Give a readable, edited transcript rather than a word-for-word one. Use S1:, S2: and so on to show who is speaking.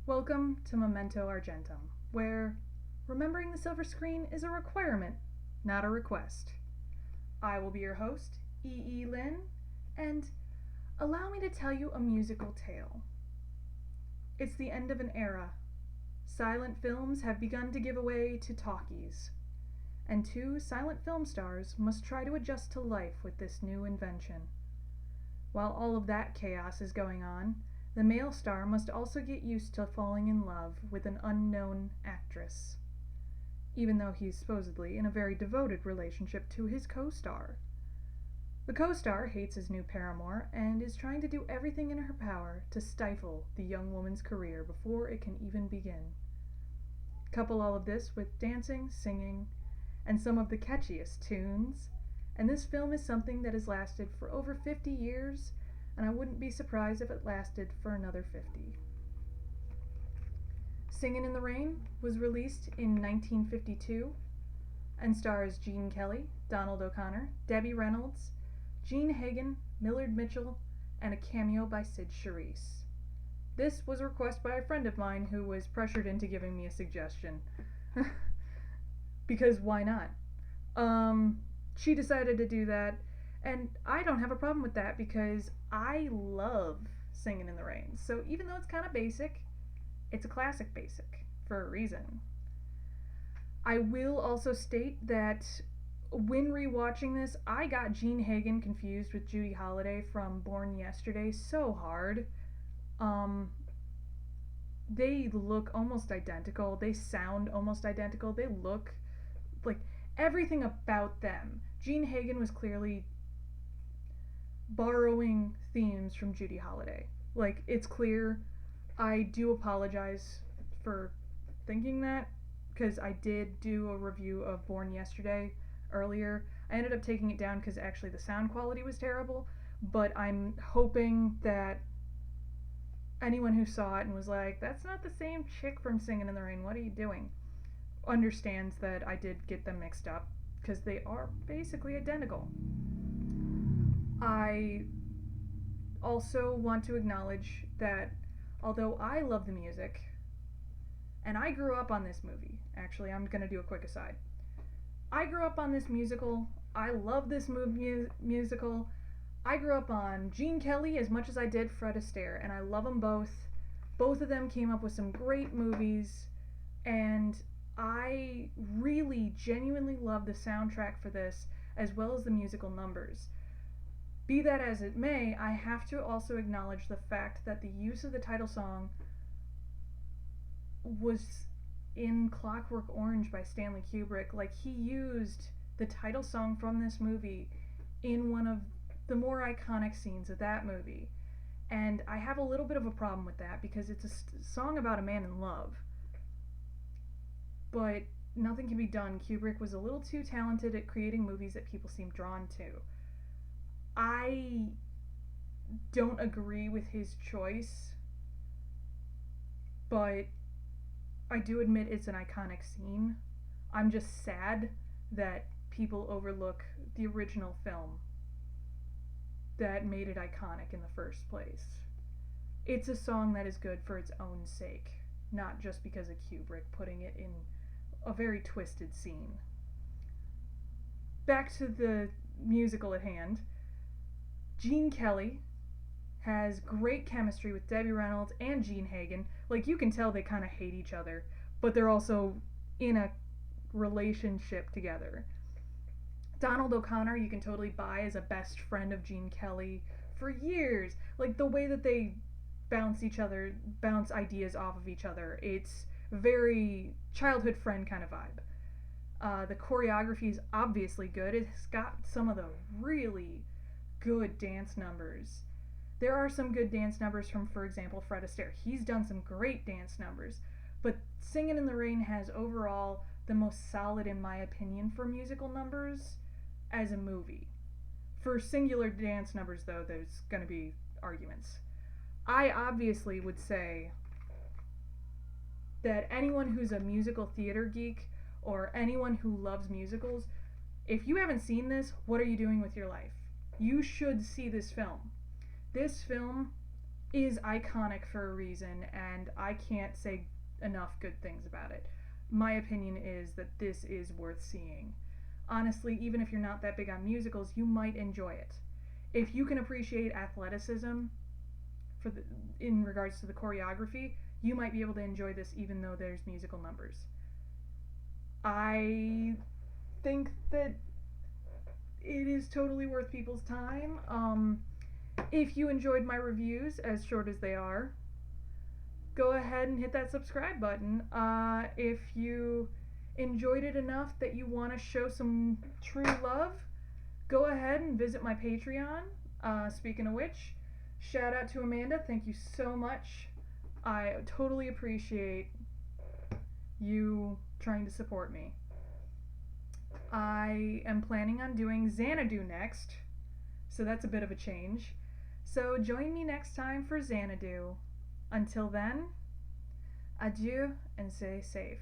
S1: Welcome to Memento Argentum, where remembering the silver screen is a requirement, not a request. I will be your host, E. Lin, and allow me to tell you a musical tale. It's the end of an era. Silent films have begun to give way to talkies, and two silent film stars must try to adjust to life with this new invention. While all of that chaos is going on, the male star must also get used to falling in love with an unknown actress, even though he's supposedly in a very devoted relationship to his co-star. The co-star hates his new paramour and is trying to do everything in her power to stifle the young woman's career before it can even begin. Couple all of this with dancing, singing, and some of the catchiest tunes, and this film is something that has lasted for over 50 years, and I wouldn't be surprised if it lasted for another 50. Singin' in the Rain was released in 1952 and stars Gene Kelly, Donald O'Connor, Debbie Reynolds, Gene Hagen, Millard Mitchell, and a cameo by Sid Cherise. This was a request by a friend of mine who was pressured into giving me a suggestion. Because why not? She decided to do that, and I don't have a problem with that because I love Singin' in the Rain. So even though it's kind of basic, it's a classic basic for a reason. I will also state that when rewatching this, I got Gene Hagen confused with Judy Holliday from Born Yesterday so hard. They look almost identical. They sound almost identical. They look like everything about them. Gene Hagen was clearly borrowing themes from Judy Holliday. Like, it's clear. I do apologize for thinking that, because I did do a review of Born Yesterday earlier. I ended up taking it down because actually the sound quality was terrible, but I'm hoping that anyone who saw it and was like, that's not the same chick from Singin' in the Rain, what are you doing, understands that I did get them mixed up, because they are basically identical. I also want to acknowledge that although I love the music, and I grew up on this movie, actually, I'm going to do a quick aside. I grew up on this musical. I love this musical. I grew up on Gene Kelly as much as I did Fred Astaire, and I love them both. Both of them came up with some great movies, and I really genuinely love the soundtrack for this, as well as the musical numbers. Be that as it may, I have to also acknowledge the fact that the use of the title song was in Clockwork Orange by Stanley Kubrick. Like, he used the title song from this movie in one of the more iconic scenes of that movie. And I have a little bit of a problem with that because it's a song about a man in love. But nothing can be done. Kubrick was a little too talented at creating movies that people seem drawn to. I don't agree with his choice, but I do admit it's an iconic scene. I'm just sad that people overlook the original film that made it iconic in the first place. It's a song that is good for its own sake, not just because of Kubrick putting it in a very twisted scene. Back to the musical at hand. Gene Kelly has great chemistry with Debbie Reynolds and Gene Hagen. Like, you can tell they kind of hate each other, but they're also in a relationship together. Donald O'Connor you can totally buy as a best friend of Gene Kelly for years. Like, the way that they bounce ideas off of each other, it's very childhood friend kind of vibe. The choreography is obviously good. It's got some of the really good dance numbers. There are some good dance numbers from, for example, Fred Astaire. He's done some great dance numbers. But Singin' in the Rain has overall the most solid, in my opinion, for musical numbers as a movie. For singular dance numbers, though, there's going to be arguments. I obviously would say that anyone who's a musical theater geek or anyone who loves musicals, if you haven't seen this, what are you doing with your life? You should see this film. This film is iconic for a reason, and I can't say enough good things about it. My opinion is that this is worth seeing. Honestly, even if you're not that big on musicals, you might enjoy it. If you can appreciate athleticism in regards to the choreography, you might be able to enjoy this even though there's musical numbers. I think that it is totally worth people's time. If you enjoyed my reviews, as short as they are, go ahead and hit that subscribe button. If you enjoyed it enough that you want to show some true love, go ahead and visit my Patreon. Speaking of which, shout out to Amanda. Thank you so much. I totally appreciate you trying to support me. I am planning on doing Xanadu next, so that's a bit of a change. So join me next time for Xanadu. Until then, adieu and stay safe.